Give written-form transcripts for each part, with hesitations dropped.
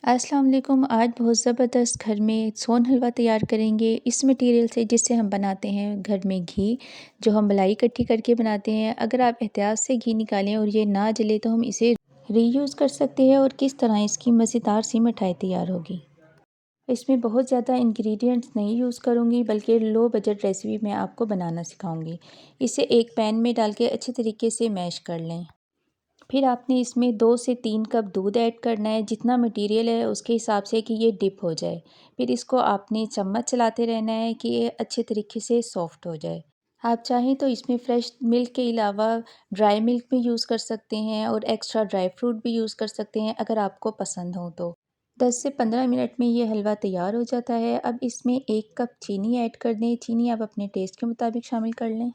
अस्सलाम वालेकुम। आज बहुत ज़बरदस्त घर में सोन हलवा तैयार करेंगे इस मटेरियल से जिससे हम बनाते हैं घर में घी, जो हम मलाई इकट्ठी करके बनाते हैं। अगर आप एहतियात से घी निकालें और ये ना जले तो हम इसे रीयूज़ कर सकते हैं और किस तरह इसकी मज़ेदार सी मिठाई तैयार होगी। इसमें बहुत ज़्यादा इंग्रेडिएंट्स नहीं यूज़ करूँगी, बल्कि लो बजट रेसिपी मैं आपको बनाना सिखाऊंगी। इसे एक पैन में डाल के अच्छे तरीके से मैश कर लें। फिर आपने इसमें 2 से 3 कप दूध ऐड करना है, जितना मटेरियल है उसके हिसाब से कि ये डिप हो जाए। फिर इसको आपने चम्मच चलाते रहना है कि ये अच्छे तरीके से सॉफ़्ट हो जाए। आप चाहें तो इसमें फ्रेश मिल्क के अलावा ड्राई मिल्क भी यूज़ कर सकते हैं और एक्स्ट्रा ड्राई फ्रूट भी यूज़ कर सकते हैं अगर आपको पसंद हो तो। 10 से 15 मिनट में ये हलवा तैयार हो जाता है। अब इसमें 1 कप चीनी ऐड कर दें। चीनी आप अपने टेस्ट के मुताबिक शामिल कर लें।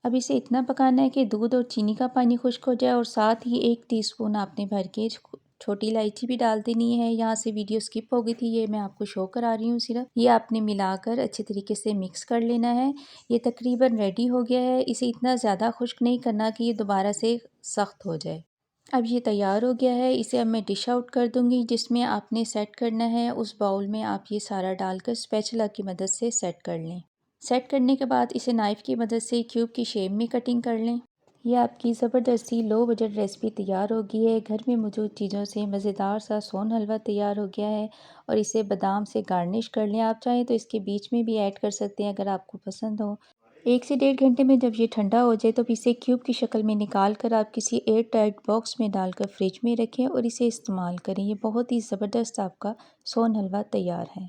अब इसे इतना पकाना है कि दूध और चीनी का पानी खुश्क हो जाए और साथ ही 1 टीस्पून आपने भर के छोटी इलायची भी डाल देनी है। यहाँ से वीडियो स्किप हो गई थी, ये मैं आपको शो करा रही हूँ सिर्फ। ये आपने मिलाकर अच्छे तरीके से मिक्स कर लेना है। ये तकरीबन रेडी हो गया है। इसे इतना ज़्यादा खुश्क नहीं करना कि ये दोबारा से सख्त हो जाए। अब ये तैयार हो गया है। इसे अब मैं डिश आउट कर दूँगी, जिसमें आपने सेट करना है। उस बाउल में आप ये सारा डालकर स्पैचुला की मदद से सेट कर लें। सेट करने के बाद इसे नाइफ़ की मदद से क्यूब की शेप में कटिंग कर लें। ये आपकी ज़बरदस्ती लो बजट रेसिपी तैयार हो गई है। घर में मौजूद चीज़ों से मज़ेदार सा सोन हलवा तैयार हो गया है और इसे बादाम से गार्निश कर लें। आप चाहें तो इसके बीच में भी ऐड कर सकते हैं अगर आपको पसंद हो। 1 से 1.5 घंटे में जब ये ठंडा हो जाए तो इसे क्यूब की शक्ल में निकाल कर आप किसी एयर टाइट बॉक्स में डालकर फ्रिज में रखें और इसे इस्तेमाल करें। ये बहुत ही ज़बरदस्त आपका सोन हलवा तैयार है।